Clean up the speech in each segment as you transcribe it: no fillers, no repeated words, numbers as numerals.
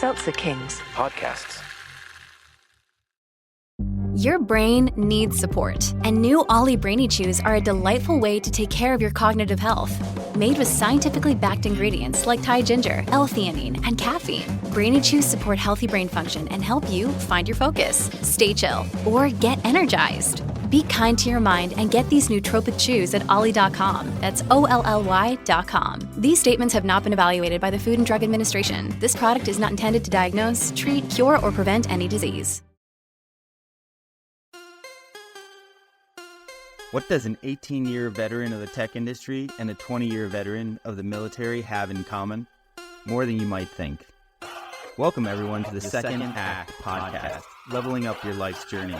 Seltzer Kings podcasts. Your brain needs support, and new Ollie Brainy Chews are a delightful way to take care of your cognitive health. Made with scientifically backed ingredients like Thai ginger, L-theanine, and caffeine, Brainy Chews support healthy brain function and help you find your focus, stay chill, or get energized. Be kind to your mind and get these nootropic chews at ollie.com. That's OLLY.com. These statements have not been evaluated by the Food and Drug Administration. This product is not intended to diagnose, treat, cure, or prevent any disease. What does an 18-year veteran of the tech industry and a 20-year veteran of the military have in common? More than you might think. Welcome, everyone, to the Second Act podcast, leveling up your life's journey.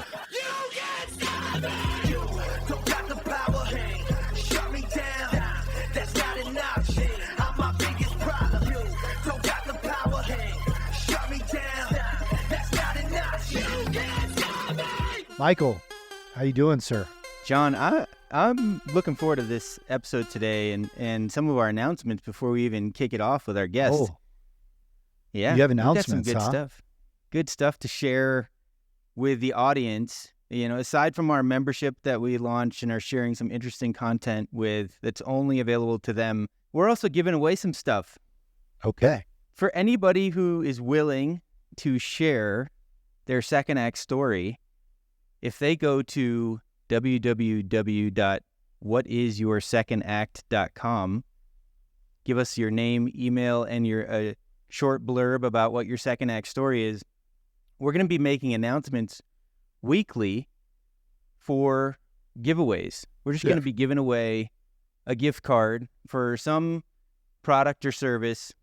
Michael, how you doing, sir? John, I'm looking forward to this episode today and some of our announcements before we even kick it off with our guest. Oh, yeah, you have we've announcements, got some good stuff. Good stuff to share with the audience. You know, aside from our membership that we launched and are sharing some interesting content with that's only available to them, we're also giving away some stuff. Okay. For anybody who is willing to share their second act story, if they go to www.whatisyoursecondAct.com. Give us your name, email, and your short blurb about what your second act story is. We're going to be making announcements weekly for giveaways. We're just going to be giving away a gift card for some product or service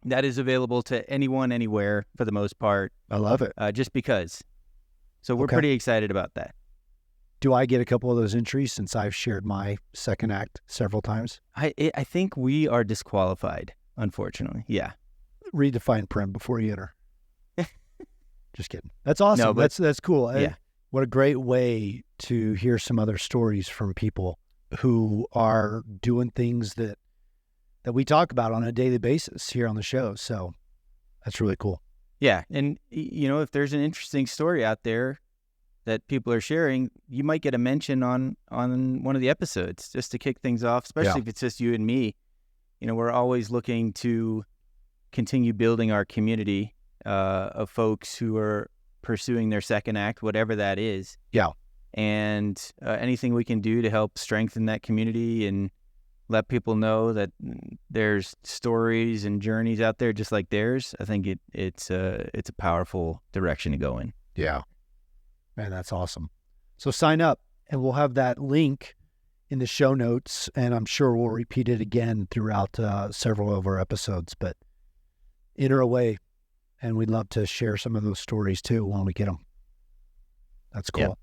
that is available to anyone, anywhere, for the most part. I love it. Just because. So we're pretty excited about that. Do I get a couple of those entries since I've shared my second act several times? I think we are disqualified, unfortunately. Yeah. Read the fine print before you enter. Just kidding. That's awesome. No, but, that's cool. Yeah. What a great way to hear some other stories from people who are doing things that we talk about on a daily basis here on the show. So that's really cool. Yeah. And, you know, if there's an interesting story out there that people are sharing, you might get a mention on one of the episodes just to kick things off, especially if it's just you and me. You know, we're always looking to continue building our community of folks who are pursuing their second act, whatever that is. Yeah. And anything we can do to help strengthen that community and let people know that there's stories and journeys out there just like theirs, I think it's a powerful direction to go in. Yeah. Man, that's awesome. So sign up, and we'll have that link in the show notes, and I'm sure we'll repeat it again throughout several of our episodes, but enter away, and we'd love to share some of those stories too when we get them. That's cool. Yeah.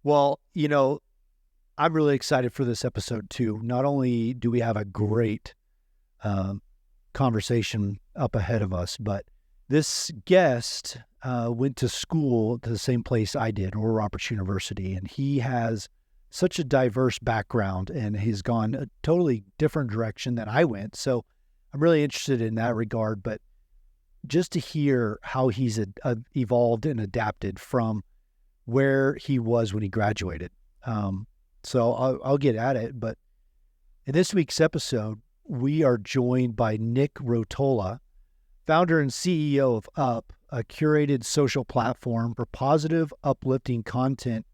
Well, you know, I'm really excited for this episode too. Not only do we have a great conversation up ahead of us, but this guest went to school to the same place I did, Oral Roberts University, and he has such a diverse background, and he's gone a totally different direction than I went. So I'm really interested in that regard, but just to hear how he's evolved and adapted from where he was when he graduated. So I'll get at it, but in this week's episode, we are joined by Nick Rotola, founder and CEO of Up, a curated social platform for positive, uplifting content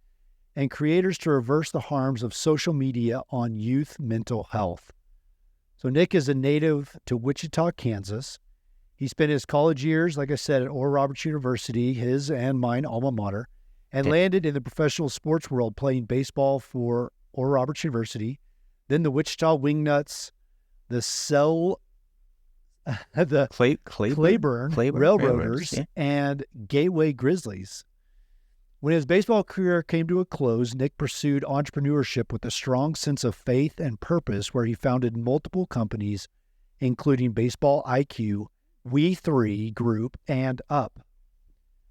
and creators to reverse the harms of social media on youth mental health. So Nick is a native to Wichita, Kansas. He spent his college years, like I said, at Oral Roberts University, his and mine alma mater, and landed in the professional sports world playing baseball for Oral Roberts University, then the Wichita Wingnuts, the Claiborne Railroaders, and Gateway Grizzlies. When his baseball career came to a close, Nick pursued entrepreneurship with a strong sense of faith and purpose, where he founded multiple companies, including Baseball IQ, We3 Group, and Up.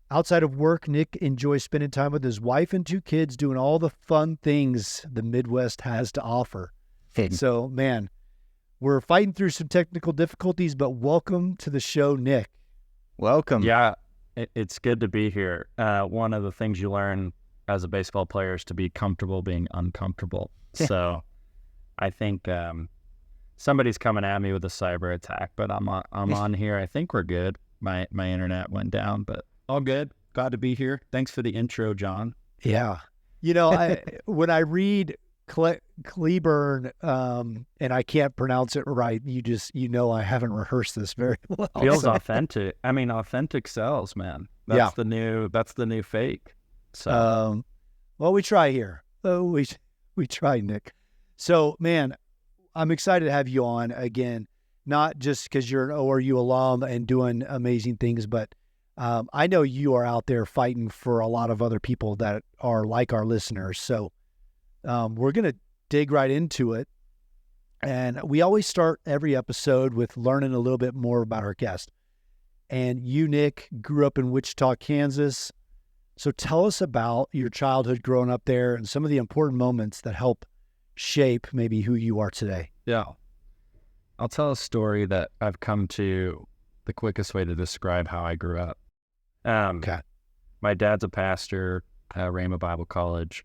Outside of work, Nick enjoys spending time with his wife and 2 kids, doing all the fun things the Midwest has to offer. So, man, we're fighting through some technical difficulties, but welcome to the show, Nick. Welcome. Yeah, it's good to be here. One of the things you learn as a baseball player is to be comfortable being uncomfortable. So I think somebody's coming at me with a cyber attack, but I'm on here. I think we're good. My internet went down, but all good. Glad to be here. Thanks for the intro, John. Yeah. When I read Cleburne, and I can't pronounce it right, I haven't rehearsed this very well. Feels authentic. I mean, authentic sells, man. That's the new fake. So, well, we try here. We try, Nick. So, man, I'm excited to have you on again, not just because you're an ORU alum and doing amazing things, but I know you are out there fighting for a lot of other people that are like our listeners. So we're going to dig right into it. And we always start every episode with learning a little bit more about our guest. And you, Nick, grew up in Wichita, Kansas. So tell us about your childhood growing up there and some of the important moments that help shape maybe who you are today. Yeah. I'll tell a story that I've come to the quickest way to describe how I grew up. Okay. My dad's a pastor at Rhema Bible College.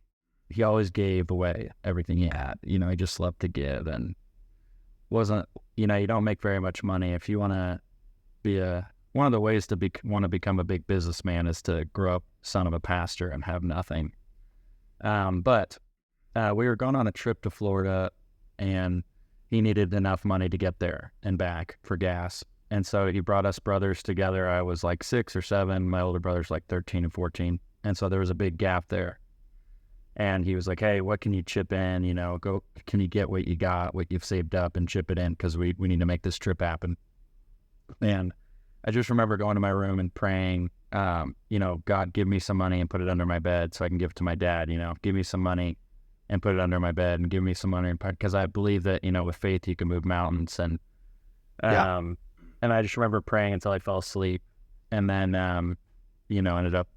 He always gave away everything he had. He just loved to give and wasn't, you don't make very much money. If you want to be one of the ways to want to become a big businessman is to grow up son of a pastor and have nothing. But we were going on a trip to Florida and he needed enough money to get there and back for gas. And so he brought us brothers together. I was like 6 or 7. My older brother's like 13 and 14. And so there was a big gap there. And he was like, hey, what can you chip in? Can you get what you got, what you've saved up and chip it in? Because we need to make this trip happen. And I just remember going to my room and praying, God, give me some money and put it under my bed so I can give it to my dad. Give me some money and put it under my bed and give me some money. Because I believe that, with faith, you can move mountains. And and I just remember praying until I fell asleep and then, ended up,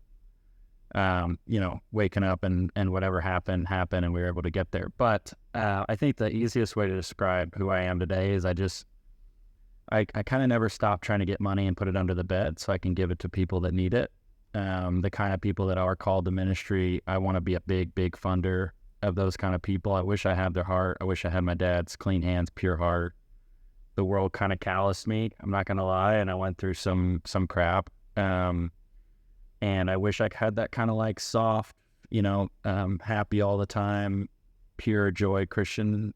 waking up and whatever happened and we were able to get there. But I think the easiest way to describe who I am today is I kind of never stopped trying to get money and put it under the bed so I can give it to people that need it. The kind of people that are called to ministry, I want to be a big, big funder of those kind of people. I wish I had their heart. I wish I had my dad's clean hands, pure heart. The world kind of calloused me, I'm not going to lie, and I went through some crap. And I wish I had that kind of like soft, happy all the time, pure joy Christian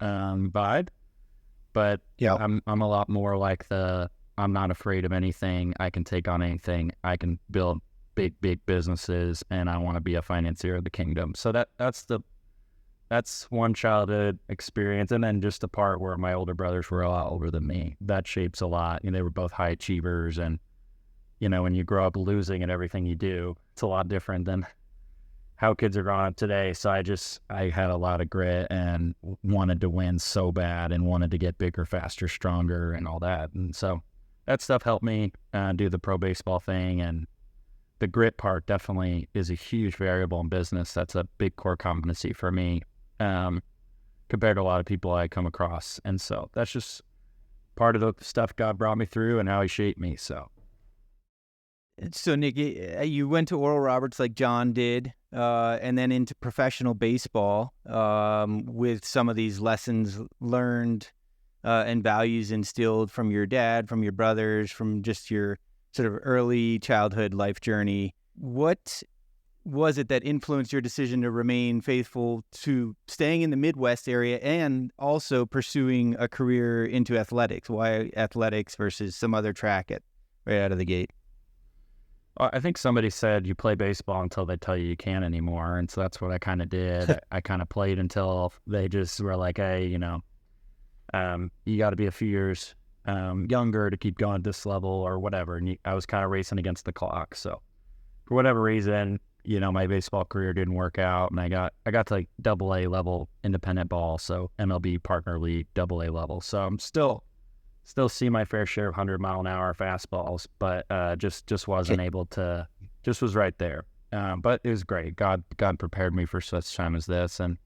vibe. But I'm a lot more like I'm not afraid of anything. I can take on anything. I can build big, big businesses, and I want to be a financier of the kingdom. So that's one childhood experience. And then just the part where my older brothers were a lot older than me. That shapes a lot. They were both high achievers. And, when you grow up losing at everything you do, it's a lot different than how kids are growing up today. So I had a lot of grit and wanted to win so bad and wanted to get bigger, faster, stronger and all that. And so that stuff helped me do the pro baseball thing. And the grit part definitely is a huge variable in business. That's a big core competency for me. Compared to a lot of people I come across. And so that's just part of the stuff God brought me through and how he shaped me. So Nick, you went to Oral Roberts like John did, and then into professional baseball with some of these lessons learned and values instilled from your dad, from your brothers, from just your sort of early childhood life journey. What was it that influenced your decision to remain faithful to staying in the Midwest area and also pursuing a career into athletics? Why athletics versus some other track right out of the gate? I think somebody said you play baseball until they tell you can't anymore. And so that's what I kind of did. I kind of played until they just were like, hey, you got to be a few years younger to keep going at this level or whatever. And I was kind of racing against the clock. So for whatever reason, my baseball career didn't work out, and I got to like AA level independent ball, so MLB partner league AA level. So I'm still see my fair share of 100-mile-an-hour fastballs, but just wasn't able to. Just was right there, but it was great. God prepared me for such time as this, and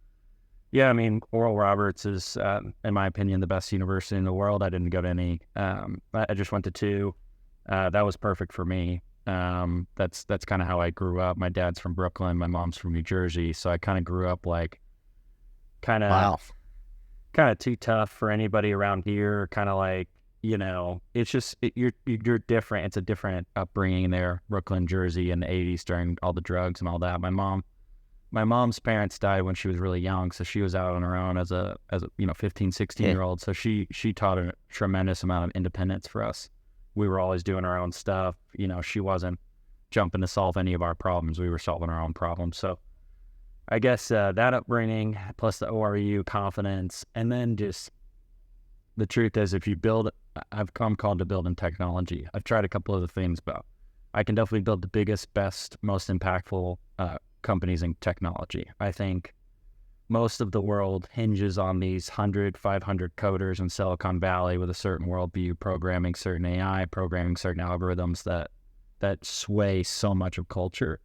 Oral Roberts is, in my opinion, the best university in the world. I didn't go to any. I just went to 2. that was perfect for me. That's kind of how I grew up. My dad's from Brooklyn, my mom's from New Jersey, so I kind of grew up like kind of Wow. kind of too tough for anybody around here. Kind of like, it's just you're different. It's a different upbringing there, Brooklyn, Jersey, in the '80s during all the drugs and all that. My mom's parents died when she was really young, so she was out on her own as a 15, 16-year-old. So she taught a tremendous amount of independence for us. We were always doing our own stuff. She wasn't jumping to solve any of our problems. We were solving our own problems. So I guess that upbringing plus the ORU confidence, and then just the truth is, if you build, I'm called to build in technology. I've tried a couple other things, but I can definitely build the biggest, best, most impactful companies in technology. I think most of the world hinges on these 100, 500 coders in Silicon Valley with a certain worldview, programming certain AI, programming certain algorithms that sway so much of culture.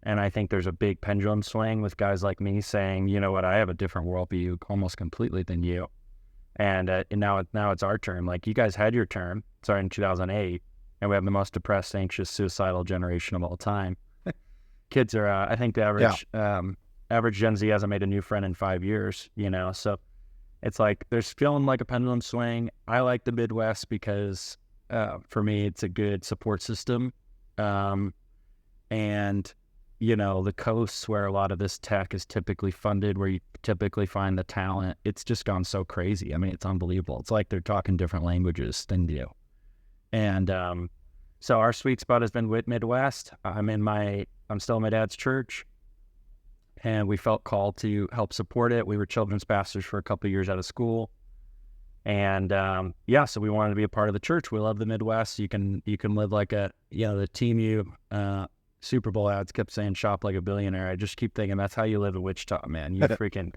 And I think there's a big pendulum swing with guys like me saying, you know what, I have a different worldview almost completely than you. And now it's our turn. Like, you guys had your turn, started in 2008, and we have the most depressed, anxious, suicidal generation of all time. Kids are, I think the average Gen Z hasn't made a new friend in 5 years, so it's like there's feeling like a pendulum swing. I like the Midwest because for me, it's a good support system. And the coasts where a lot of this tech is typically funded, where you typically find the talent, it's just gone so crazy. I mean, it's unbelievable. It's like they're talking different languages than you. And so our sweet spot has been with Midwest. I'm still in my dad's church, and we felt called to help support it. We were children's pastors for a couple of years out of school. And so we wanted to be a part of the church. We love the Midwest. You can live like the Team U Super Bowl ads kept saying shop like a billionaire. I just keep thinking that's how you live in Wichita, man. You freaking,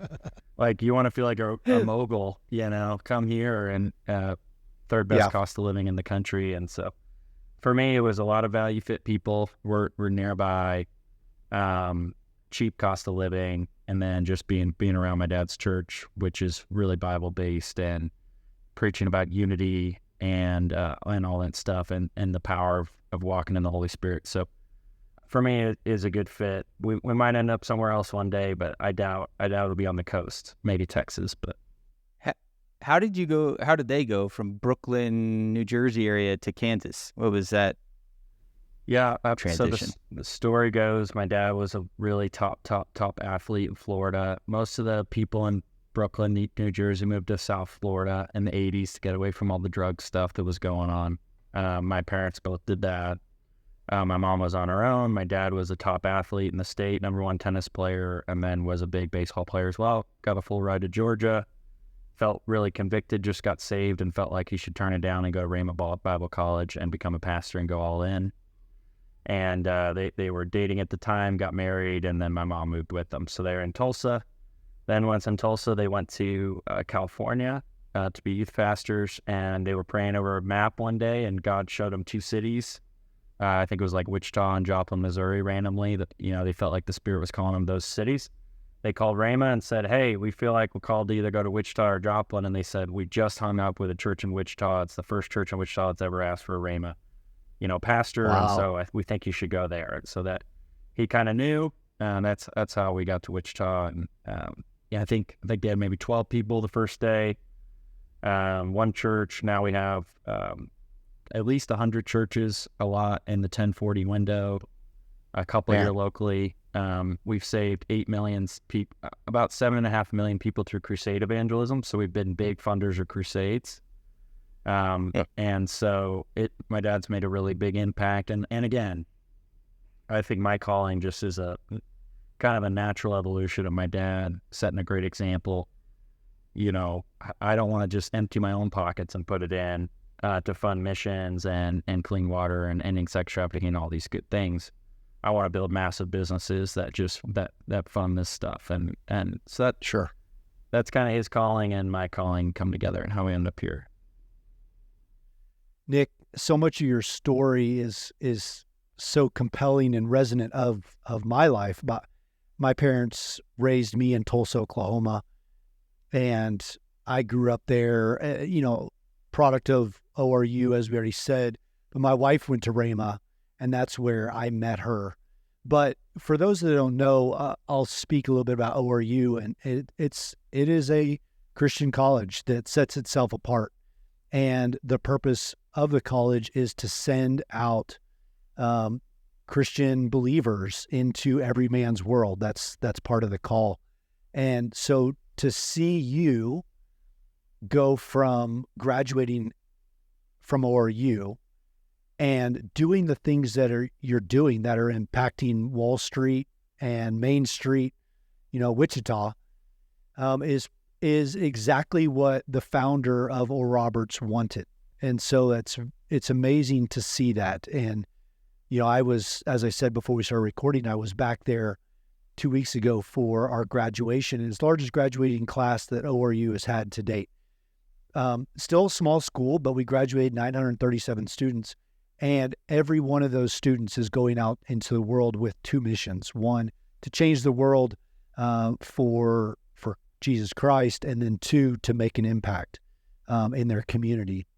like, you want to feel like a mogul, come here, and third best cost of living in the country. And so for me, it was a lot of value fit people. We're nearby, cheap cost of living, and then just being around my dad's church, which is really Bible based and preaching about unity and all that stuff, and the power of walking in the Holy Spirit. So for me, it is a good fit. We might end up somewhere else one day, but I doubt it'll be on the coast, maybe Texas. But how did they go from Brooklyn, New Jersey area to Kansas? What was that? Yeah, transition? So the story goes, my dad was a really top athlete in Florida. Most of the people in Brooklyn, New Jersey moved to South Florida in the 80s to get away from all the drug stuff that was going on. My parents both did that. My mom was on her own. My dad was a top athlete in the state, #1 tennis player, and then was a big baseball player as well. Got a full ride to Georgia. Felt really convicted, just got saved, and felt like he should turn it down and go to Rhema Bible College and become a pastor and go all in. And they were dating at the time, got married, and then my mom moved with them. So they were in Tulsa. Then once in Tulsa, they went to California to be youth pastors, and they were praying over a map one day, and God showed them 2 cities. I think it was like Wichita and Joplin, Missouri, randomly, that, they felt like the Spirit was calling them those cities. They called Rhema and said, hey, we feel like we're called to either go to Wichita or Joplin. And they said, we just hung up with a church in Wichita. It's the first church in Wichita that's ever asked for a Rhema, pastor. Wow. And so we think you should go there. So that he kind of knew, and that's how we got to Wichita. And I think they had maybe 12 people the first day. One church. Now we have at least 100 churches, a lot in the 1040 window, a couple here locally. We've saved 8 million people, about 7.5 million people through crusade evangelism. So we've been big funders of crusades. And so my dad's made a really big impact. And again, I think my calling just is a kind of a natural evolution of my dad, setting a great example. I don't want to just empty my own pockets and put it in to fund missions and clean water and ending sex trafficking and all these good things. I want to build massive businesses that fund this stuff. And so that's kind of his calling and my calling come together and how we end up here. Nick, so much of your story is so compelling and resonant of my life. But my parents raised me in Tulsa, Oklahoma, and I grew up there, product of ORU, as we already said, But my wife went to Rhema, and that's where I met her. But for those that don't know, I'll speak a little bit about ORU, and it is a Christian college that sets itself apart. And the purpose of the college is to send out Christian believers into every man's world. That's part of the call. And so to see you go from graduating from ORU and doing the things that you're doing that are impacting Wall Street and Main Street, Wichita, is exactly what the founder of Oral Roberts wanted. And so it's amazing to see that. And, I was, as I said before we started recording, I was back there 2 weeks ago for our graduation. It's the largest graduating class that ORU has had to date. Still a small school, but we graduated 937 students. And every one of those students is going out into the world with two missions. One, to change the world for Jesus Christ, and then two, to make an impact in their community.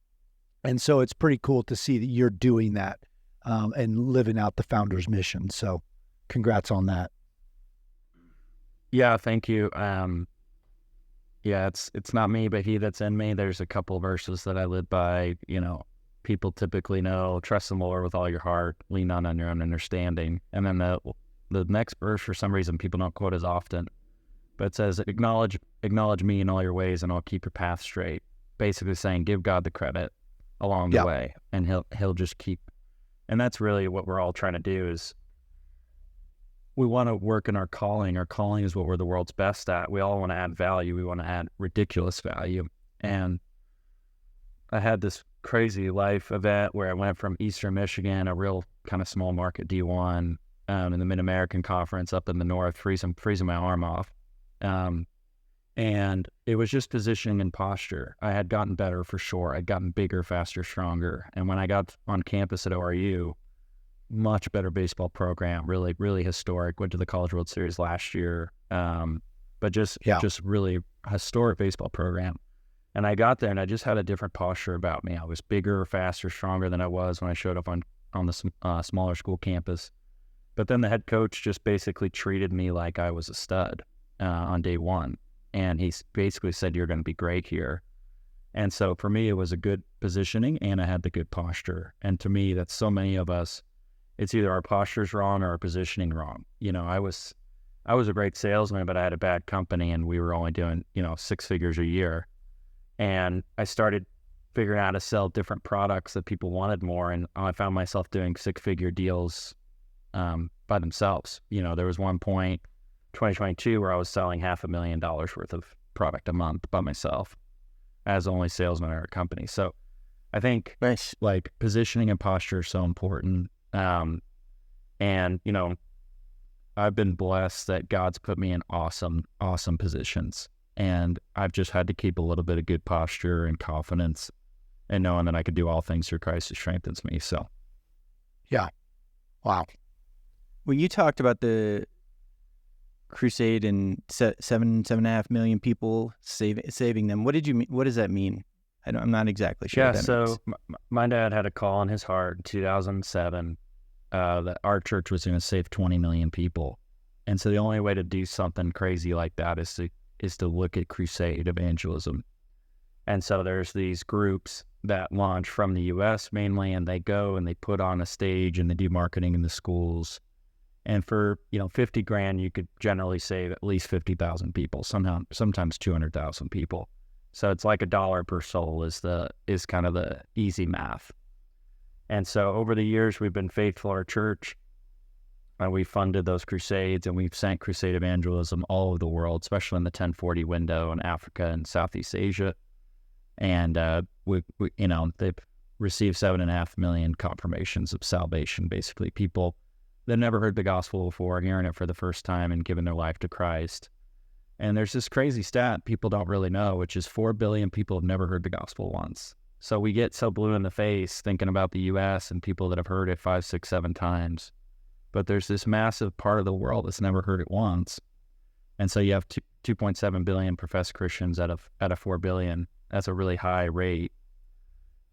And so it's pretty cool to see that you're doing that and living out the founder's mission. So congrats on that. Yeah, thank you. It's not me, but he that's in me. There's a couple of verses that I live by, people typically know, trust in the Lord with all your heart, lean not on your own understanding. And then the next verse, for some reason, people don't quote as often, but it says, acknowledge me in all your ways and I'll keep your path straight. Basically saying, give God the credit along the way, and he'll just keep. And that's really what we're all trying to do is we want to work in our calling. Our calling is what we're the world's best at. We all want to add value. We want to add ridiculous value. And I had this crazy life event where I went from Eastern Michigan, a real kind of small market D1, in the Mid-American Conference up in the north, freezing my arm off. And it was just positioning and posture. I had gotten better for sure. I'd gotten bigger, faster, stronger. And when I got on campus at ORU, much better baseball program, really, really historic. Went to the College World Series last year, but just really historic baseball program. And I got there and I just had a different posture about me. I was bigger, faster, stronger than I was when I showed up on the smaller school campus. But then the head coach just basically treated me like I was a stud on day one. And he basically said, you're going to be great here. And so for me, it was a good positioning and I had the good posture. And to me, that's so many of us, it's either our posture's wrong or our positioning wrong. I was a great salesman, but I had a bad company and we were only doing, 6 figures a year. And I started figuring out how to sell different products that people wanted more. And I found myself doing 6-figure deals by themselves. There was one point, 2022, where I was selling $500,000 worth of product a month by myself as only salesman at our company. So I think like positioning and posture is so important. And, I've been blessed that God's put me in awesome, awesome positions. And I've just had to keep a little bit of good posture and confidence and knowing that I could do all things through Christ who strengthens me. So, yeah. Wow. When you talked about the crusade and 7.5 million people saving them, what did you mean? What does that mean? I'm not exactly sure. Yeah. What that So means. My dad had a call in his heart in 2007 that our church was going to save 20 million people. And so the only way to do something crazy like that is to look at crusade evangelism. And so there's these groups that launch from the U.S. mainly, and they go and they put on a stage and they do marketing in the schools. And for, $50,000, you could generally save at least 50,000 people, sometimes 200,000 people. So it's like $1 per soul is kind of the easy math. And so over the years, we've been faithful to our church. We funded those crusades and we've sent crusade evangelism all over the world, especially in the 1040 window in Africa and Southeast Asia. And they've received 7.5 million confirmations of salvation, basically people that never heard the gospel before, hearing it for the first time and giving their life to Christ. And there's this crazy stat people don't really know, which is 4 billion people have never heard the gospel once. So we get so blue in the face thinking about the U.S. and people that have heard it 5, 6, 7 times. But there's this massive part of the world that's never heard it once. And so you have 2.7 billion professed Christians out of 4 billion. That's a really high rate.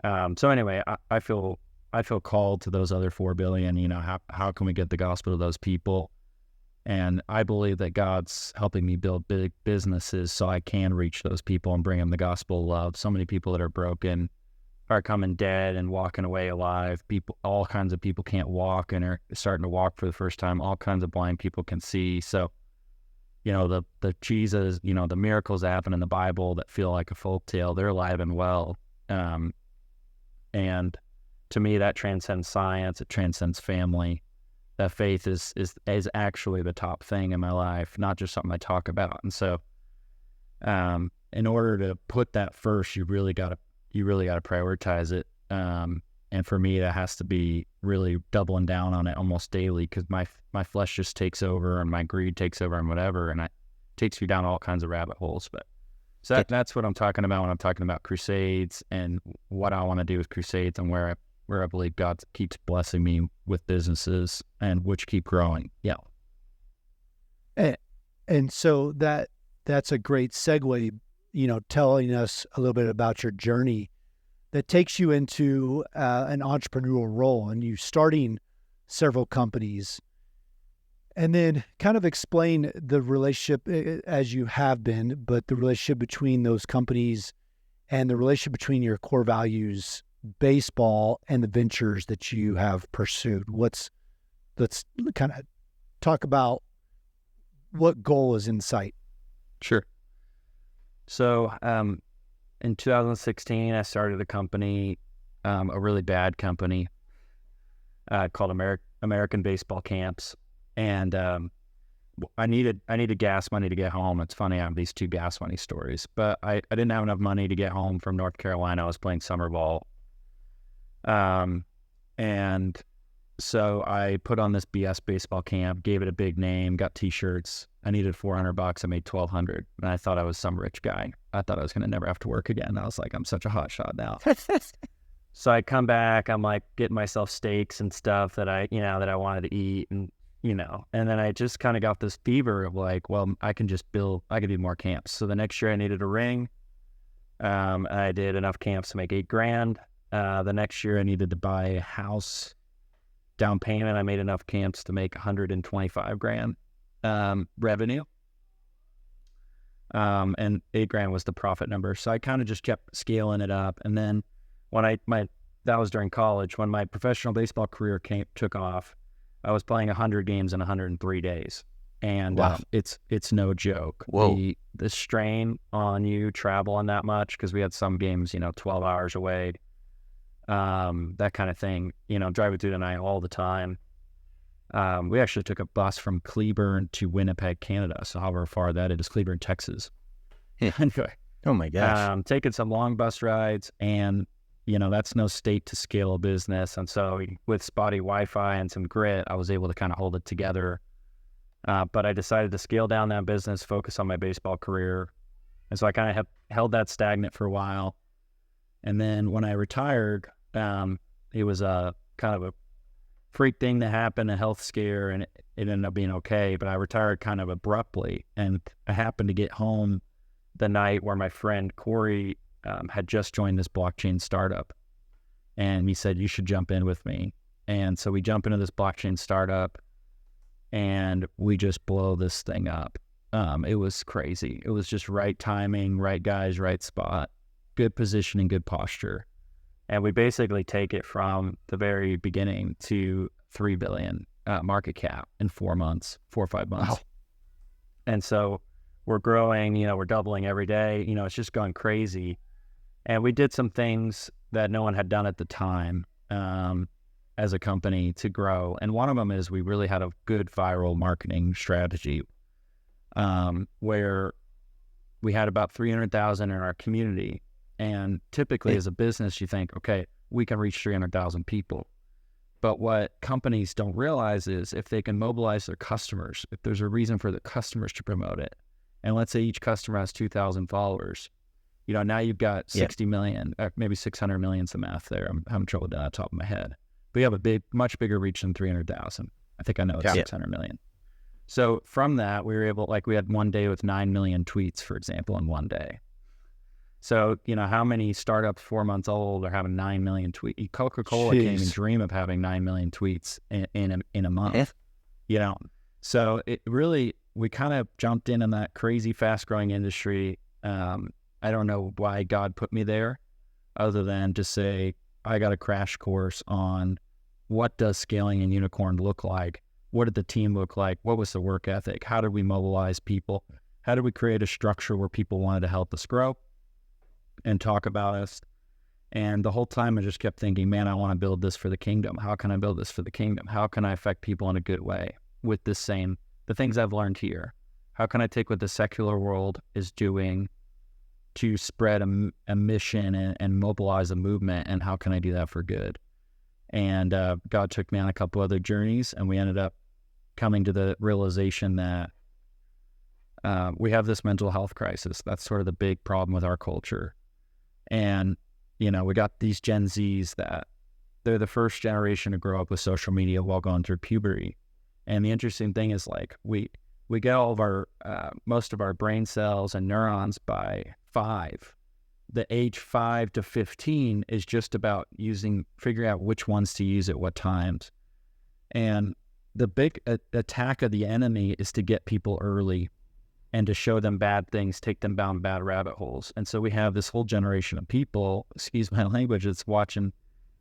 So anyway, I feel I feel called to those other 4 billion. How can we get the gospel to those people? And I believe that God's helping me build big businesses so I can reach those people and bring them the gospel of love. So many people that are broken are coming dead and walking away alive. People, all kinds of people can't walk and are starting to walk for the first time. All kinds of blind people can see. So, the Jesus, the miracles that happen in the Bible that feel like a folk tale, they're alive and well. And to me, that transcends science. It transcends family. That faith is actually the top thing in my life, not just something I talk about. And so, in order to put that first, you really got to prioritize it. And for me, that has to be really doubling down on it almost daily, because my flesh just takes over and my greed takes over and whatever, and it takes you down all kinds of rabbit holes. But so that's what I'm talking about when I'm talking about crusades and what I want to do with crusades, and where I believe God keeps blessing me with businesses and which keep growing. Yeah. And so that's a great segue, telling us a little bit about your journey that takes you into an entrepreneurial role, and you starting several companies, and then kind of explain the relationship as you have been, but the relationship between those companies and the relationship between your core values, baseball, and the ventures that you have pursued. Let's kind of talk about what goal is in sight. Sure. So in 2016, I started a company, a really bad company called American Baseball Camps, and I needed gas money to get home. It's funny, I have these 2 gas money stories, but I didn't have enough money to get home from North Carolina. I was playing summer ball. And so I put on this BS baseball camp, gave it a big name, got t-shirts. I needed $400. I made $1,200, and I thought I was some rich guy. I thought I was going to never have to work again. I was like, I'm such a hot shot now. So I come back, I'm like getting myself steaks and stuff that I wanted to eat, and then I just kind of got this fever of like, well, I can do more camps. So the next year I needed a ring. I did enough camps to make $8,000. The next year I needed to buy a house. Down payment, I made enough camps to make $125,000 revenue. And $8,000 was the profit number. So I kind of just kept scaling it up. And then when that was during college, when my professional baseball career took off, I was playing 100 games in 103 days. And wow. It's no joke. Whoa. The strain on you traveling that much, because we had some games, 12 hours away. That kind of thing, driving through the night all the time. We actually took a bus from Cleburne to Winnipeg, Canada. So however far that is, Cleburne, Texas. Anyway. Oh my gosh. Taking some long bus rides, and, that's no state to scale a business. And so with spotty Wi-Fi and some grit, I was able to kind of hold it together. But I decided to scale down that business, focus on my baseball career. And so I kind of held that stagnant for a while. And then when I retired, it was a kind of a freak thing that happened, a health scare, and it ended up being okay. But I retired kind of abruptly, and I happened to get home the night where my friend Corey had just joined this blockchain startup, and he said, "You should jump in with me." And so we jump into this blockchain startup, and we just blow this thing up. It was crazy. It was just right timing, right guys, right spot. Good positioning, good posture. And we basically take it from the very beginning to 3 billion market cap in 4 or 5 months. Wow. And so we're growing, we're doubling every day, it's just going crazy. And we did some things that no one had done at the time as a company to grow. And one of them is we really had a good viral marketing strategy where we had about 300,000 in our community. And typically as a business, you think, okay, we can reach 300,000 people. But what companies don't realize is if they can mobilize their customers, if there's a reason for the customers to promote it, and let's say each customer has 2,000 followers, now you've got 60 million, maybe 600 million's the math there. I'm having trouble doing that off the top of my head. But you have a much bigger reach than 300,000. I think I know it's 600 million. So from that, we were able, we had one day with 9 million tweets, for example, in one day. So, how many startups 4 months old are having 9 million tweets? Coca-Cola can't even dream of having 9 million tweets in a month, So it really, we kind of jumped in that crazy fast growing industry. I don't know why God put me there other than to say, I got a crash course on what does scaling a unicorn look like? What did the team look like? What was the work ethic? How did we mobilize people? How did we create a structure where people wanted to help us grow and talk about us? And the whole time I just kept thinking, man, I want to build this for the kingdom. How can I build this for the kingdom? How can I affect people in a good way with the things I've learned here? How can I take what the secular world is doing to spread a mission and mobilize a movement? And how can I do that for good? And God took me on a couple other journeys, and we ended up coming to the realization that we have this mental health crisis. That's sort of the big problem with our culture. And, we got these Gen Zs that they're the first generation to grow up with social media while going through puberty. And the interesting thing is, like, we get all of our, most of our brain cells and neurons by 5. The age 5 to 15 is just about figuring out which ones to use at what times. And the big attack of the enemy is to get people early and to show them bad things, take them down bad rabbit holes. And so we have this whole generation of people, excuse my language, that's watching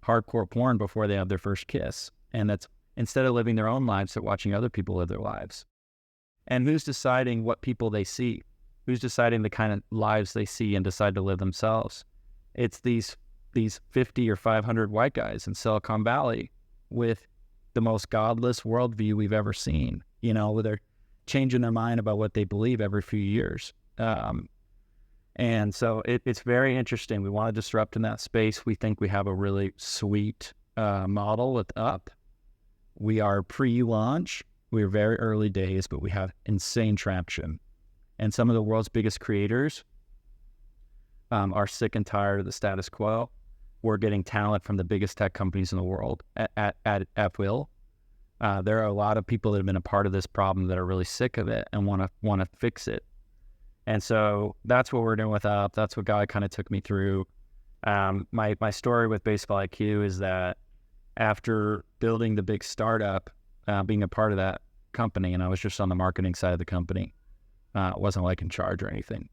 hardcore porn before they have their first kiss. And that's, instead of living their own lives, they're watching other people live their lives. And who's deciding what people they see? Who's deciding the kind of lives they see and decide to live themselves? It's these 50 or 500 white guys in Silicon Valley with the most godless worldview we've ever seen, where they're changing their mind about what they believe every few years. And so it's very interesting. We want to disrupt in that space. We think we have a really sweet model with Up. We are pre-launch. We're very early days, but we have insane traction. And some of the world's biggest creators are sick and tired of the status quo. We're getting talent from the biggest tech companies in the world at will. There are a lot of people that have been a part of this problem that are really sick of it and want to fix it. And so that's what we're doing with Up. That's what God kind of took me through. My story with Baseball IQ is that after building the big startup, being a part of that company, and I was just on the marketing side of the company, wasn't like in charge or anything.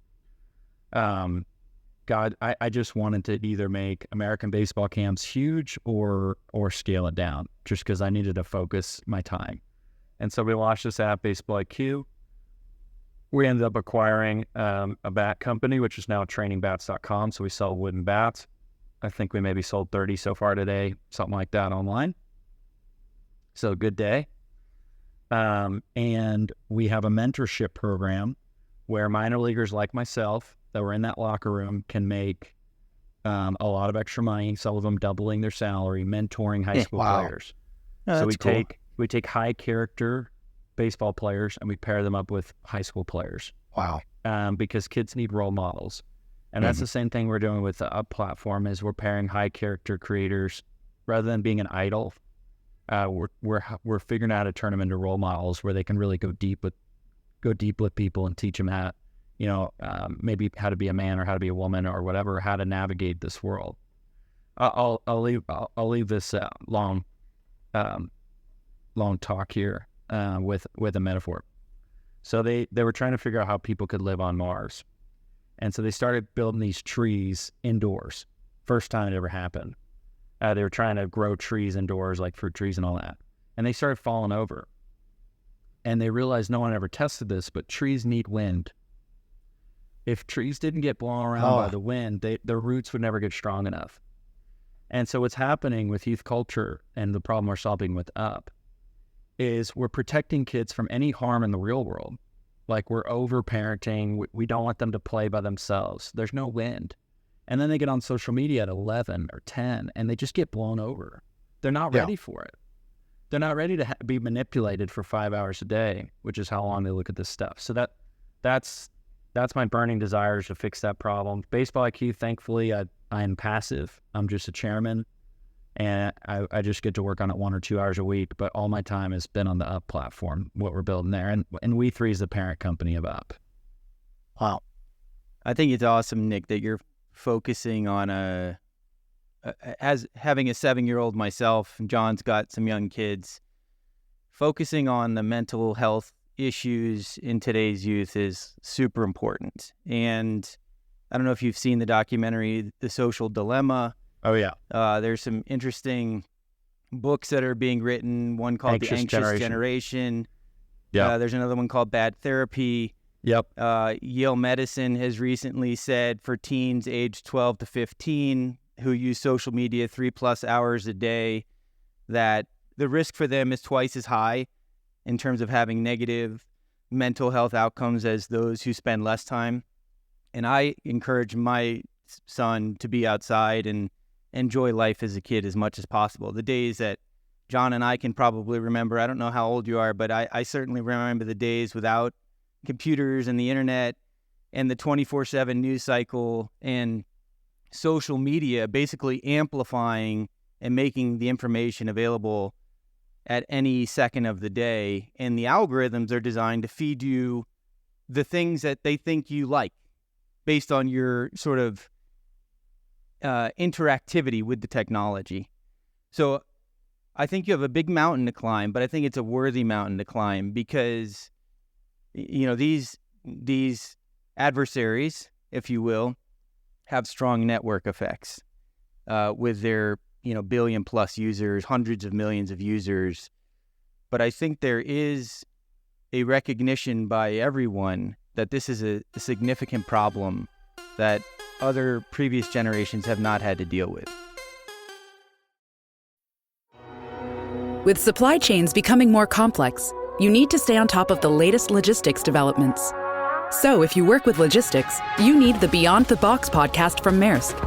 God, I just wanted to either make American baseball camps huge or scale it down, just because I needed to focus my time. And so we launched this app, Baseball IQ. We ended up acquiring a bat company, which is now trainingbats.com. So we sell wooden bats. I think we maybe sold 30 so far today, something like that online. So good day. And we have a mentorship program where minor leaguers like myself that were in that locker room can make a lot of extra money, some of them doubling their salary, mentoring high school players. Oh, so cool. we take high character baseball players and we pair them up with high school players. Wow. Because kids need role models. And that's the same thing we're doing with the Up platform, is we're pairing high character creators rather than being an idol. We're figuring out how to turn them into role models where they can really go deep with people and teach them how, maybe how to be a man or how to be a woman or whatever, how to navigate this world. I'll leave this long talk here with a metaphor. So they were trying to figure out how people could live on Mars, and so they started building these trees indoors. First time it ever happened. They were trying to grow trees indoors, like fruit trees and all that, and they started falling over. And they realized no one ever tested this, but trees need wind. If trees didn't get blown around by the wind, their roots would never get strong enough. And so what's happening with youth culture, and the problem we're solving with Up, is we're protecting kids from any harm in the real world. Like, we're over-parenting. We don't want them to play by themselves. There's no wind. And then they get on social media at 11 or 10, and they just get blown over. They're not ready for it. They're not ready to be manipulated for 5 hours a day, which is how long they look at this stuff. So that's my burning desire, to fix that problem. Baseball IQ, thankfully, I am passive. I'm just a chairman, and I just get to work on it 1 or 2 hours a week. But all my time has been on the Up platform, what we're building there. And We3 is the parent company of Up. Wow. I think it's awesome, Nick, that you're focusing on as having a 7-year-old myself, and John's got some young kids, focusing on the mental health issues in today's youth is super important. And I don't know if you've seen the documentary, The Social Dilemma. Oh, yeah. There's some interesting books that are being written, one called The Anxious Generation. Yeah. There's another one called Bad Therapy. Yep. Yale Medicine has recently said for teens aged 12 to 15 who use social media 3+ hours a day, that the risk for them is twice as high in terms of having negative mental health outcomes as those who spend less time. And I encourage my son to be outside and enjoy life as a kid as much as possible. The days that John and I can probably remember, I don't know how old you are, but I certainly remember the days without computers and the internet and the 24/7 news cycle and social media basically amplifying and making the information available at any second of the day. And the algorithms are designed to feed you the things that they think you like based on your sort of interactivity with the technology. So I think you have a big mountain to climb, but I think it's a worthy mountain to climb because, you know, these adversaries, if you will, have strong network effects with their, billion plus users, hundreds of millions of users. But I think there is a recognition by everyone that this is a significant problem that other previous generations have not had to deal with. With supply chains becoming more complex, you need to stay on top of the latest logistics developments. So if you work with logistics, you need the Beyond the Box podcast from Maersk.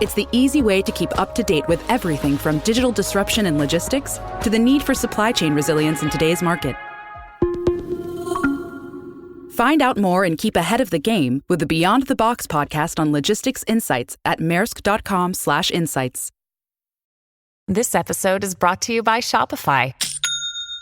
It's the easy way to keep up to date with everything from digital disruption in logistics to the need for supply chain resilience in today's market. Find out more and keep ahead of the game with the Beyond the Box podcast on logistics insights at maersk.com/insights. This episode is brought to you by Shopify.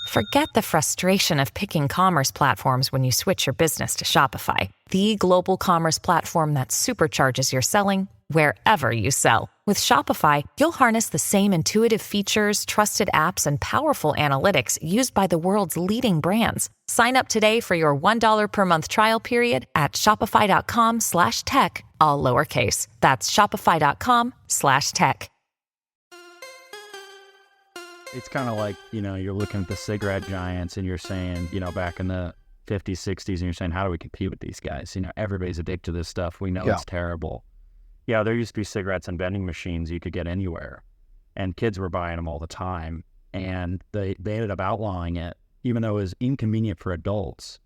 Forget the frustration of picking commerce platforms when you switch your business to Shopify, the global commerce platform that supercharges your selling wherever you sell. With Shopify, you'll harness the same intuitive features, trusted apps, and powerful analytics used by the world's leading brands. Sign up today for your $1 per month trial period at shopify.com/tech, all lowercase. That's shopify.com/tech. It's kind of like, you're looking at the cigarette giants and you're saying, back in the 50s, 60s, and you're saying, how do we compete with these guys? Everybody's addicted to this stuff. We know it's terrible. Yeah, there used to be cigarettes and vending machines you could get anywhere, and kids were buying them all the time, and they ended up outlawing it, even though it was inconvenient for adults,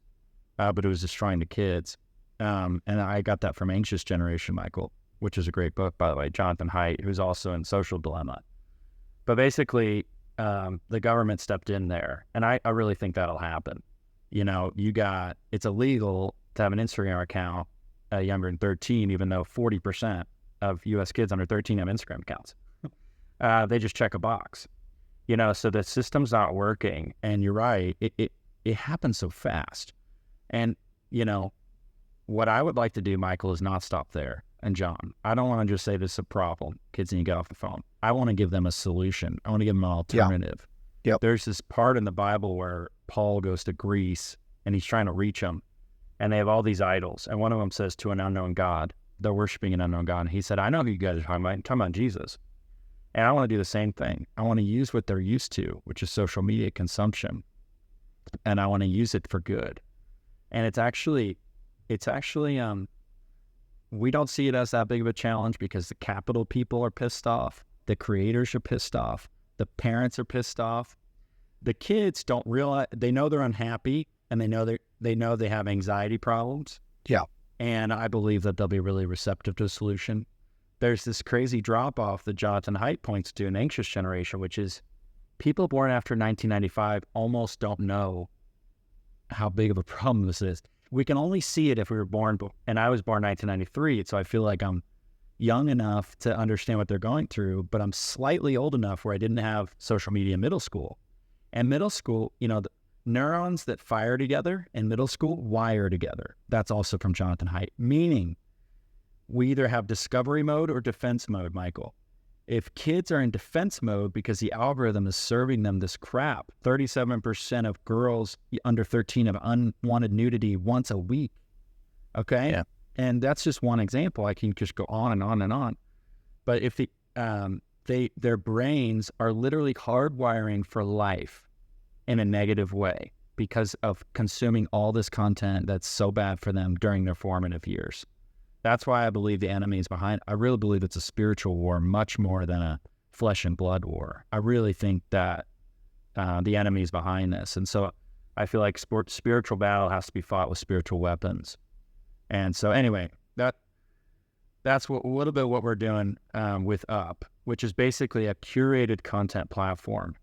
but it was destroying the kids. And I got that from Anxious Generation, Michael, which is a great book, by the way, Jonathan Haidt, who's also in Social Dilemma. But basically, the government stepped in there, and I really think that'll happen. It's illegal to have an Instagram account younger than 13, even though 40% of U.S. kids under 13 have Instagram accounts. They just check a box, so the system's not working. And you're right, it happens so fast. And, what I would like to do, Michael, is not stop there. And John, I don't want to just say this is a problem. Kids need to get off the phone. I want to give them a solution. I want to give them an alternative. Yep. There's this part in the Bible where Paul goes to Greece and he's trying to reach them. And they have all these idols. And one of them says to an unknown God, they're worshiping an unknown God. And he said, I know who you guys are talking about. I'm talking about Jesus. And I want to do the same thing. I want to use what they're used to, which is social media consumption. And I want to use it for good. And it's actually, we don't see it as that big of a challenge because the capital people are pissed off. The creators are pissed off. The parents are pissed off. The kids don't realize, they know they're unhappy, and they know they have anxiety problems. Yeah. And I believe that they'll be really receptive to a solution. There's this crazy drop-off that Jonathan Haidt points to in Anxious Generation, which is people born after 1995 almost don't know how big of a problem this is. We can only see it if we were born, and I was born 1993, so I feel like I'm young enough to understand what they're going through, but I'm slightly old enough where I didn't have social media in middle school. And middle school, the neurons that fire together in middle school wire together. That's also from Jonathan Haidt, meaning we either have discovery mode or defense mode, Michael. If kids are in defense mode because the algorithm is serving them this crap, 37% of girls under 13 have unwanted nudity once a week. Okay? Yeah. And that's just one example. I can just go on and on and on. But if their brains are literally hardwiring for life in a negative way because of consuming all this content that's so bad for them during their formative years. That's why I believe the enemy is behind. I really believe it's a spiritual war much more than a flesh and blood war. I really think that the enemy is behind this. And so I feel like spiritual battle has to be fought with spiritual weapons. And so anyway, that's a little bit what we're doing with Up, which is basically a curated content platform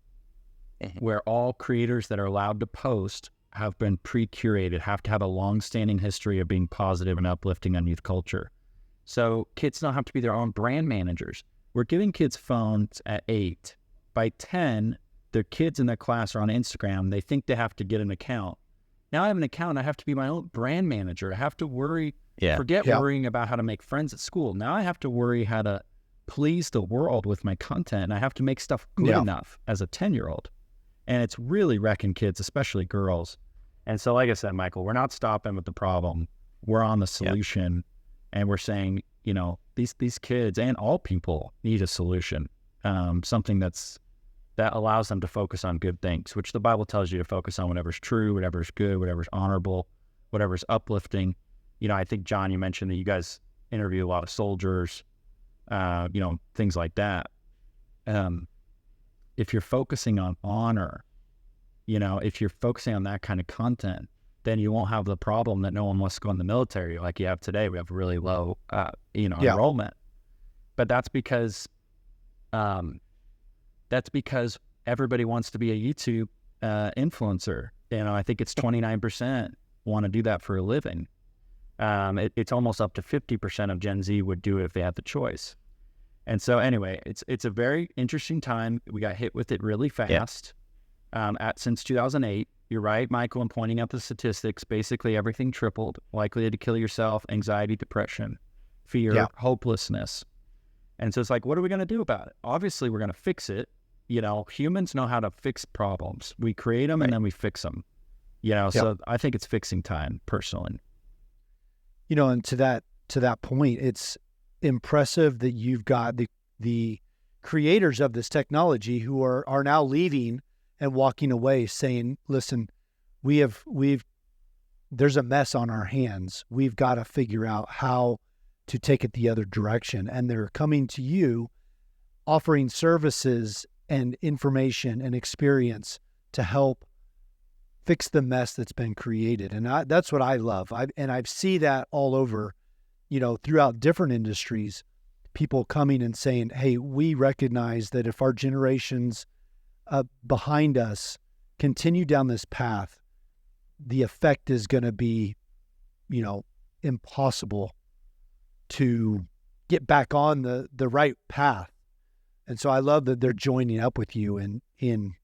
where all creators that are allowed to post have been pre-curated, have to have a long-standing history of being positive and uplifting on youth culture. So kids don't have to be their own brand managers. We're giving kids phones at 8. By 10, their kids in their class are on Instagram. They think they have to get an account. Now I have an account. I have to be my own brand manager. I have to worry, worrying about how to make friends at school. Now I have to worry how to please the world with my content. And I have to make stuff good enough as a 10-year-old. And it's really wrecking kids, especially girls. And so, like I said, Michael, we're not stopping with the problem. We're on the solution. And we're saying, you know, these kids and all people need a solution, something that allows them to focus on good things, which the Bible tells you to focus on whatever's true, whatever's good, whatever's honorable, whatever's uplifting. You know, I think, John, you mentioned that you guys interview a lot of soldiers, you know, things like that. If you're focusing on honor, you know, if you're focusing on that kind of content, then you won't have the problem that no one wants to go in the military like you have today. We have really low, enrollment. But that's because everybody wants to be a YouTube influencer. You know, I think it's 29% want to do that for a living. It's almost up to 50% of Gen Z would do it if they had the choice. And so anyway, it's a very interesting time. We got hit with it really fast. Since 2008, you're right, Michael, in pointing out the statistics. Basically, everything tripled. Likely to kill yourself, anxiety, depression, fear, hopelessness. And so it's like, what are we going to do about it? Obviously, we're going to fix it. You know, humans know how to fix problems. We create them and then we fix them. You know, so I think it's fixing time, personally. You know, and to that point, it's impressive that you've got the creators of this technology who are now leaving and walking away saying, listen, there's a mess on our hands. We've got to figure out how to take it the other direction. And they're coming to you offering services and information and experience to help fix the mess that's been created. And that's what I love. I see that all over, you know, throughout different industries, people coming and saying, hey, we recognize that if our generations behind us continue down this path, the effect is going to be, you know, impossible to get back on the right path. And so I love that they're joining up with you in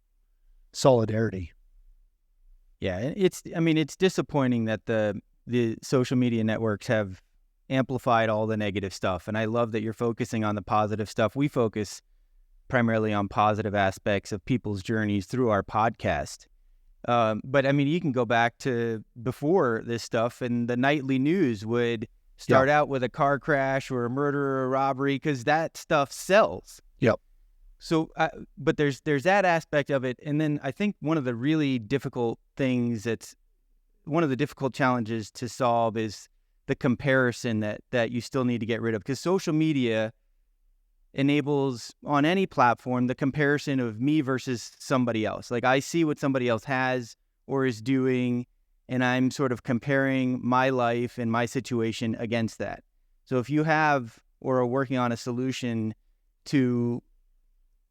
solidarity. Yeah, it's disappointing that the social media networks have amplified all the negative stuff. And I love that you're focusing on the positive stuff. We focus primarily on positive aspects of people's journeys through our podcast. But I mean, you can go back to before this stuff, and the nightly news would start out with a car crash or a murder or a robbery, because that stuff sells. Yep. So, but there's that aspect of it. And then I think one of the really difficult things one of the difficult challenges to solve is the comparison that you still need to get rid of, because social media enables on any platform the comparison of me versus somebody else. Like, I see what somebody else has or is doing, and I'm sort of comparing my life and my situation against that. So if you have or are working on a solution to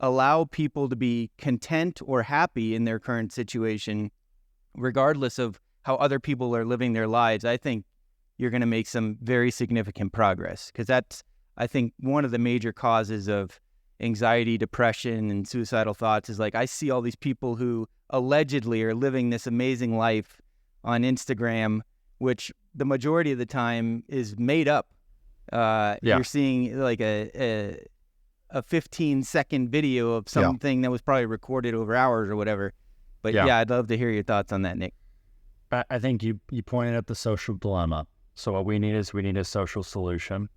allow people to be content or happy in their current situation, regardless of how other people are living their lives, I think you're going to make some very significant progress, because that's, I think, one of the major causes of anxiety, depression, and suicidal thoughts is, like, I see all these people who allegedly are living this amazing life on Instagram, which the majority of the time is made up. You're seeing like a 15-second video of something that was probably recorded over hours or whatever. But I'd love to hear your thoughts on that, Nick. I think you pointed out the social dilemma. So what we need a social solution.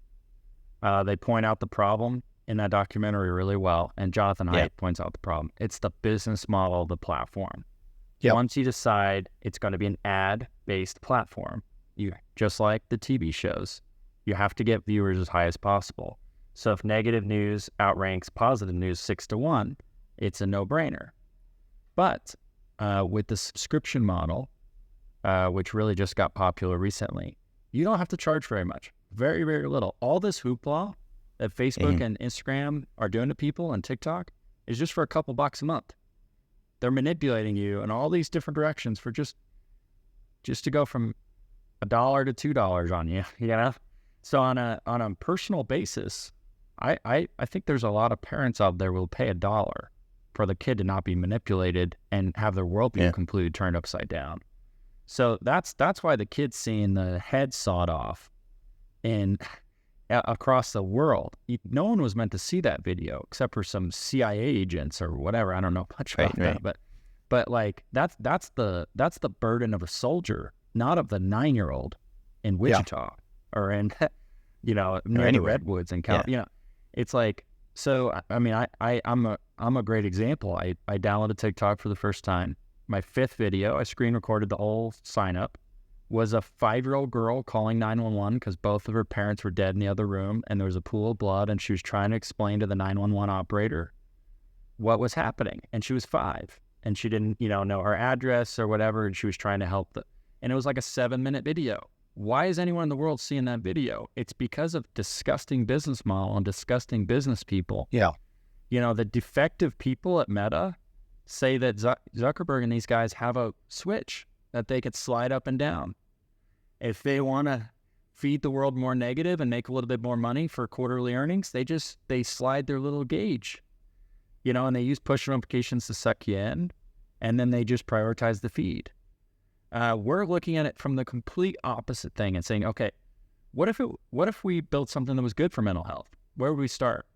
They point out the problem in that documentary really well, and Jonathan Haidt points out the problem. It's the business model of the platform. Once you decide it's going to be an ad-based platform, you just like the TV shows, you have to get viewers as high as possible. So if negative news outranks positive news 6-1, it's a no-brainer. But with the subscription model, which really just got popular recently, you don't have to charge very much. Very, very little. All this hoopla that Facebook and Instagram are doing to people and TikTok is just for a couple bucks a month. They're manipulating you in all these different directions for just to go from $1 to $2 on you, you know? So on a personal basis, I think there's a lot of parents out there who will pay $1 for the kid to not be manipulated and have their world be completely turned upside down. So that's why the kid's seeing the head sawed off across the world. No one was meant to see that video except for some CIA agents or whatever. I don't know much about that, but like that's the burden of a soldier, not of the 9-year-old in Wichita or in near the redwoods and it's like, so I mean I'm a great example. I downloaded TikTok for the first time. My 5th video, I screen recorded the whole sign up, was a 5-year-old girl calling 911 because both of her parents were dead in the other room and there was a pool of blood, and she was trying to explain to the 911 operator what was happening. And she was 5 and she didn't, know her address or whatever, and she was trying to help and it was like a 7-minute video. Why is anyone in the world seeing that video? It's because of disgusting business model and disgusting business people. Yeah. The defective people at Meta say that Zuckerberg and these guys have a switch that they could slide up and down. If they want to feed the world more negative and make a little bit more money for quarterly earnings, they slide their little gauge, and they use push notifications to suck you in, and then they just prioritize the feed. We're looking at it from the complete opposite thing and saying, okay, what if we built something that was good for mental health? Where would we start?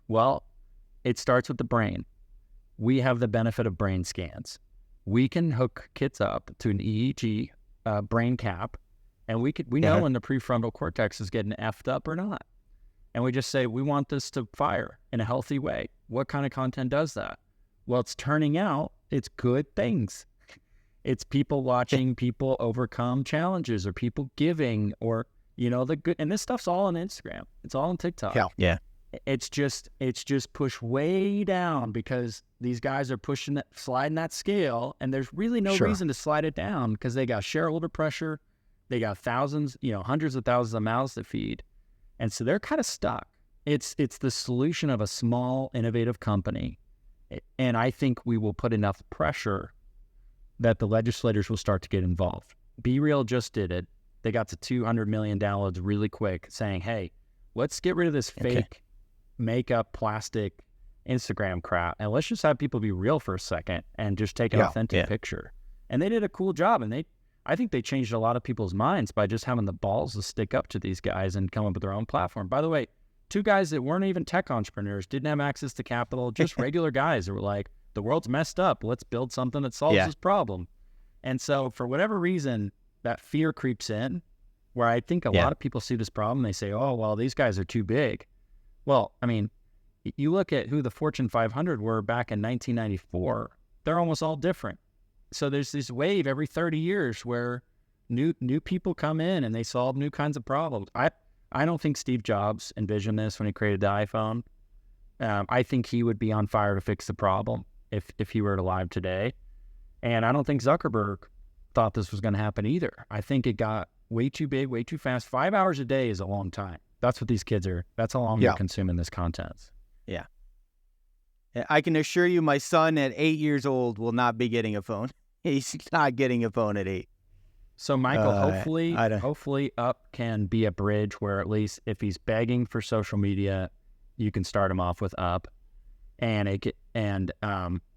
Well, it starts with the brain. We have the benefit of brain scans. We can hook kids up to an EEG brain cap, and we know when the prefrontal cortex is getting effed up or not. And we just say, we want this to fire in a healthy way. What kind of content does that? Well, it's turning out it's good things. It's people watching people overcome challenges, or people giving, or, the good. And this stuff's all on Instagram. It's all on TikTok. Yeah. It's just pushed way down because these guys are sliding that scale, and there's really no reason to slide it down because they got shareholder pressure. They got thousands, hundreds of thousands of mouths to feed. And so they're kind of stuck. It's the solution of a small, innovative company. And I think we will put enough pressure that the legislators will start to get involved. Be Real just did it. They got to 200 million downloads really quick, saying, hey, let's get rid of this fake makeup, plastic Instagram crap, and let's just have people be real for a second and just take an authentic picture. And they did a cool job, and I think they changed a lot of people's minds by just having the balls to stick up to these guys and come up with their own platform. By the way, 2 guys that weren't even tech entrepreneurs, didn't have access to capital, just regular guys that were like, the world's messed up, let's build something that solves this problem. And so for whatever reason, that fear creeps in, where I think a lot of people see this problem, they say, oh, well, these guys are too big. Well, I mean, you look at who the Fortune 500 were back in 1994, they're almost all different. So there's this wave every 30 years where new people come in and they solve new kinds of problems. I don't think Steve Jobs envisioned this when he created the iPhone. I think he would be on fire to fix the problem if he were alive today. And I don't think Zuckerberg thought this was going to happen either. I think it got way too big, way too fast. 5 hours a day is a long time. That's what these kids are. That's how long they're consuming this content. Yeah. I can assure you my son at 8 years old will not be getting a phone. He's not getting a phone at 8. So, Michael, hopefully Up can be a bridge where at least if he's begging for social media, you can start him off with Up. And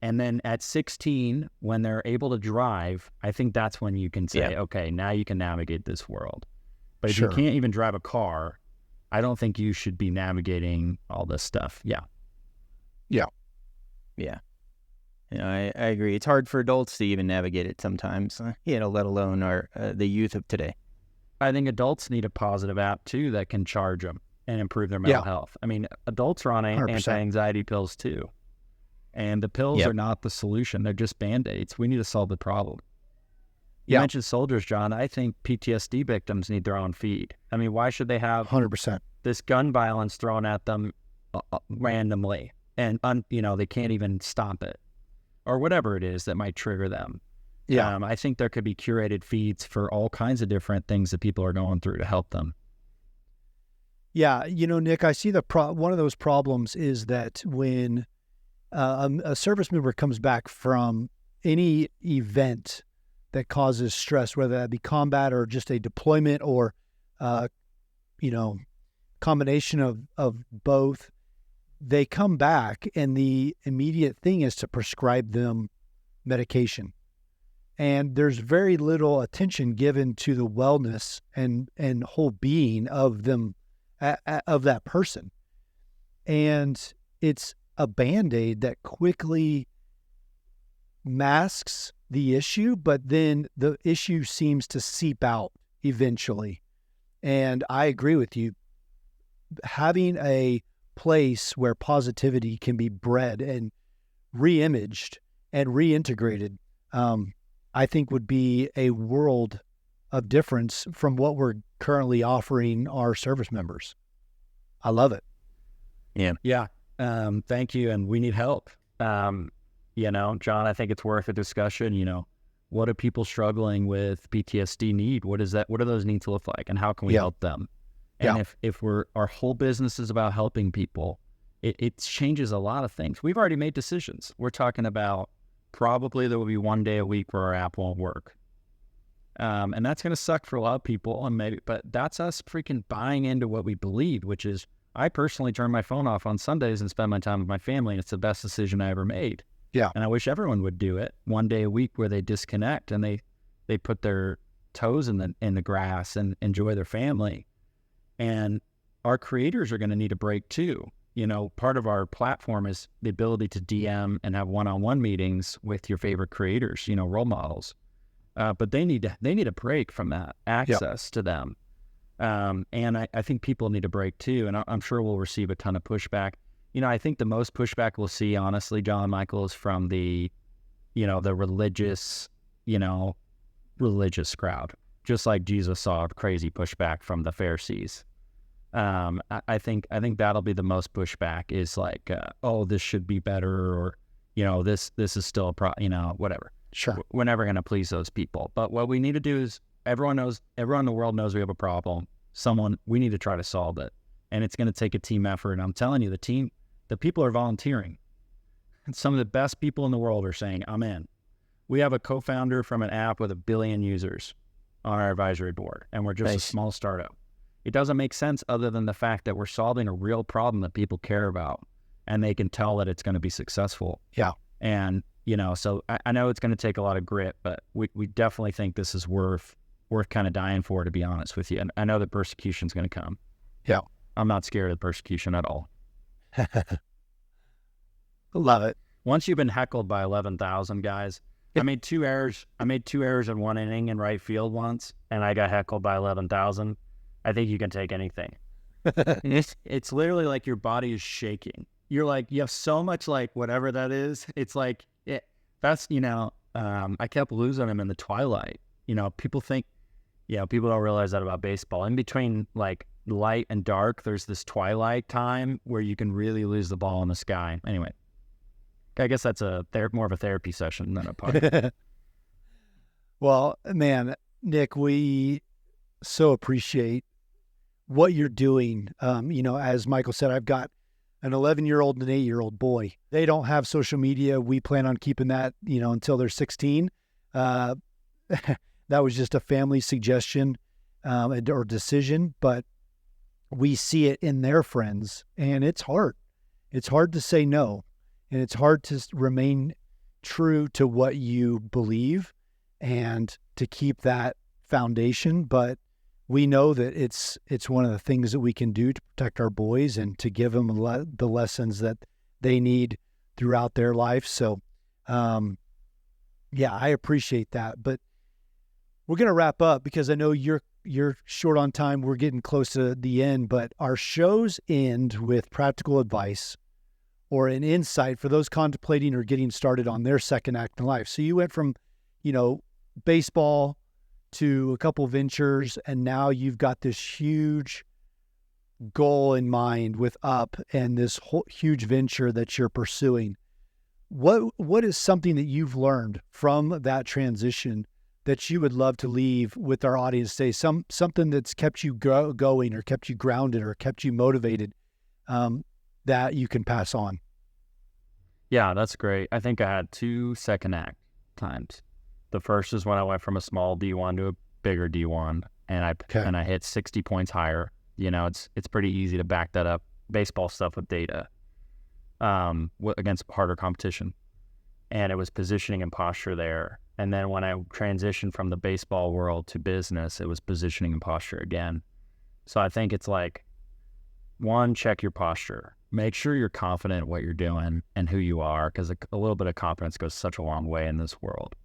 then at 16, when they're able to drive, I think that's when you can say, okay, now you can navigate this world. But if you can't even drive a car, I don't think you should be navigating all this stuff. Yeah. I agree. It's hard for adults to even navigate it sometimes, let alone the youth of today. I think adults need a positive app too that can charge them and improve their mental health. I mean, adults are on 100%. anti-anxiety pills too. And the pills are not the solution. They're just Band-Aids. We need to solve the problem. You mentioned soldiers, John. I think PTSD victims need their own feed. I mean, why should they have 100%. this gun violence thrown at them randomly and, they can't even stop it or whatever it is that might trigger them? Yeah. I think there could be curated feeds for all kinds of different things that people are going through to help them. Yeah. Nick, I see one of those problems is that when a service member comes back from any event that causes stress, whether that be combat or just a deployment or, combination of both, they come back and the immediate thing is to prescribe them medication. And there's very little attention given to the wellness and whole being of them, of that person. And it's a Band-Aid that quickly masks the issue, but then the issue seems to seep out eventually. And I agree with you. Having a place where positivity can be bred and re-imaged and reintegrated, I think would be a world of difference from what we're currently offering our service members. I love it. Yeah. Thank you. And we need help. John, I think it's worth a discussion. What do people struggling with PTSD need? What do those needs look like? And how can we help them? And if our whole business is about helping people, it changes a lot of things. We've already made decisions. We're talking about probably there will be one day a week where our app won't work. And that's going to suck for a lot of people, but that's us freaking buying into what we believe, which is I personally turn my phone off on Sundays and spend my time with my family, and it's the best decision I ever made. Yeah. And I wish everyone would do it one day a week where they disconnect and they put their toes in the grass and enjoy their family. And our creators are going to need a break too. Part of our platform is the ability to DM and have one-on-one meetings with your favorite creators, role models. But they need a break from that access to them. And I think people need a break too. And I'm sure we'll receive a ton of pushback. I think the most pushback we'll see, honestly, John Michael, is from the religious crowd, just like Jesus saw crazy pushback from the Pharisees. I think that'll be the most pushback is like, this should be better, or, this is still a whatever. Sure. We're never going to please those people. But what we need to do is everyone in the world knows we have a problem. We need to try to solve it. And it's going to take a team effort. And I'm telling you, the people are volunteering. And some of the best people in the world are saying, I'm in. We have a co-founder from an app with 1 billion users on our advisory board, and we're just a small startup. It doesn't make sense other than the fact that we're solving a real problem that people care about, and they can tell that it's going to be successful. Yeah. And, so I know it's going to take a lot of grit, but we definitely think this is worth kind of dying for, to be honest with you. And I know that persecution's going to come. Yeah. I'm not scared of persecution at all. Love it. Once you've been heckled by 11,000 guys, I made 2 errors. I made 2 errors in 1 inning in right field once, and I got heckled by 11,000. I think you can take anything. It's literally like your body is shaking. You're like, you have so much like whatever that is. It's like, I kept losing him in the twilight. People don't realize that about baseball. In between like light and dark, there's this twilight time where you can really lose the ball in the sky. Anyway, I guess that's more of a therapy session than a podcast. Well, man, Nick, we so appreciate what you're doing. As Michael said, I've got an 11-year-old and an 8-year-old boy. They don't have social media. We plan on keeping that, until they're 16. That was just a family suggestion or decision, but we see it in their friends, and it's hard. It's hard to say no, and it's hard to remain true to what you believe and to keep that foundation. But we know that it's one of the things that we can do to protect our boys and to give them the lessons that they need throughout their life. So, I appreciate that. But we're going to wrap up because I know you're short on time. We're getting close to the end, but our shows end with practical advice or an insight for those contemplating or getting started on their second act in life. So you went from, baseball to a couple ventures, and now you've got this huge goal in mind with Up and this whole huge venture that you're pursuing. What is something that you've learned from that transition that you would love to leave with our audience today? Something that's kept you going or kept you grounded or kept you motivated that you can pass on? Yeah, that's great. I think I had 2 second act times. The first is when I went from a small D1 to a bigger D1, and I hit 60 points higher. It's pretty easy to back that up, baseball stuff with data, against harder competition. And it was positioning and posture there. And then when I transitioned from the baseball world to business, it was positioning and posture again. So I think it's like, 1, check your posture. Make sure you're confident in what you're doing and who you are, because a little bit of confidence goes such a long way in this world,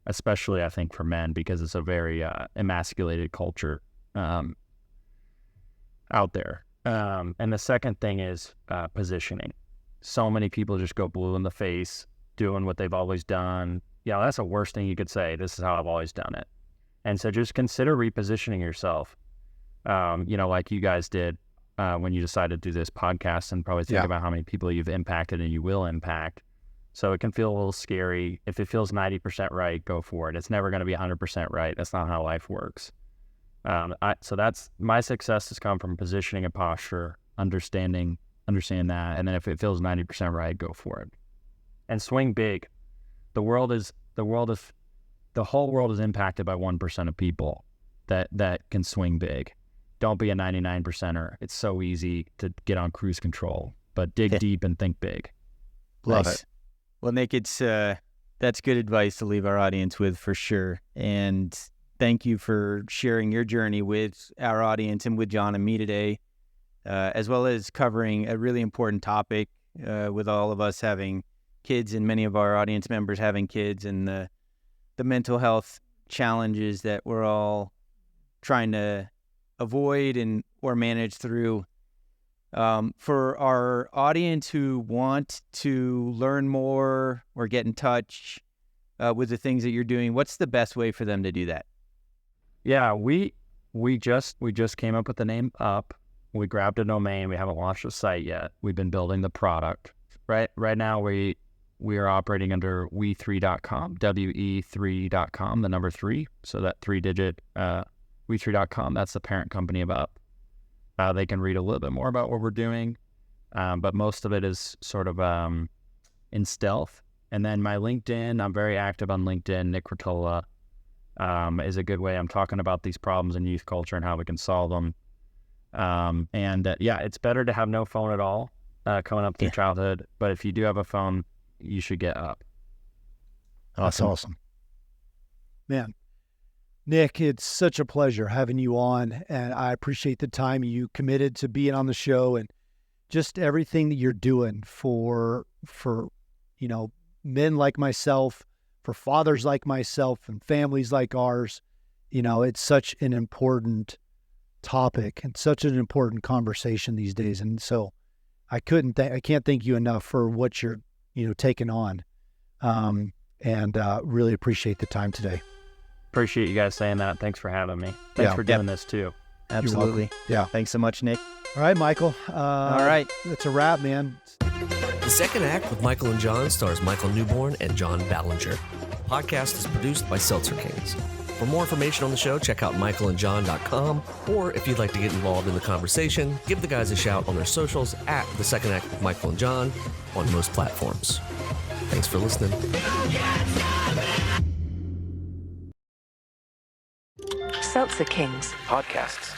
especially I think for men, because it's a very emasculated culture out there. And the second thing is positioning. So many people just go blue in the face doing what they've always done. Yeah, that's the worst thing you could say. This is how I've always done it. And so just consider repositioning yourself, like you guys did when you decided to do this podcast, and probably think about how many people you've impacted and you will impact. So it can feel a little scary. If it feels 90% right, go for it. It's never going to be 100% right. That's not how life works. So that's my success has come from positioning and posture, understand that. And then if it feels 90% right, go for it. And swing big. The whole world is impacted by 1% of people that can swing big. Don't be a 99%er. It's so easy to get on cruise control, but dig deep and think big. Love it. Well, Nick, that's good advice to leave our audience with for sure. And thank you for sharing your journey with our audience and with John and me today, as well as covering a really important topic with all of us having kids and many of our audience members having kids, and the mental health challenges that we're all trying to avoid or manage through. For our audience who want to learn more or get in touch with the things that you're doing, what's the best way for them to do that? Yeah, we just came up with the name Up. We grabbed a domain. We haven't launched a site yet. We've been building the product. Right now we are operating under we3.com, we3.com, the number 3. So that 3-digit we3.com, that's the parent company of Up. They can read a little bit more about what we're doing, but most of it is sort of in stealth. And then my LinkedIn, I'm very active on LinkedIn. Nick Rotola is a good way. I'm talking about these problems in youth culture and how we can solve them. It's better to have no phone at all coming up through childhood. But if you do have a phone, you should get Up. That's awesome. Man, Nick, it's such a pleasure having you on, and I appreciate the time you committed to being on the show and just everything that you're doing for men like myself, for fathers like myself, and families like ours. It's such an important topic and such an important conversation these days, and so I can't thank you enough for what you're taking on, and really appreciate the time today. Appreciate you guys saying that. Thanks for having me. Thanks for doing this too. Absolutely. Yeah. Thanks so much, Nick. All right, Michael. All right. That's a wrap, man. The Second Act with Michael and John stars Michael Newborn and John Ballenger. The podcast is produced by Seltzer Kings. For more information on the show, check out michaelandjohn.com, or if you'd like to get involved in the conversation, give the guys a shout on their socials at The Second Act with Michael and John on most platforms. Thanks for listening. Seltzer Kings Podcasts.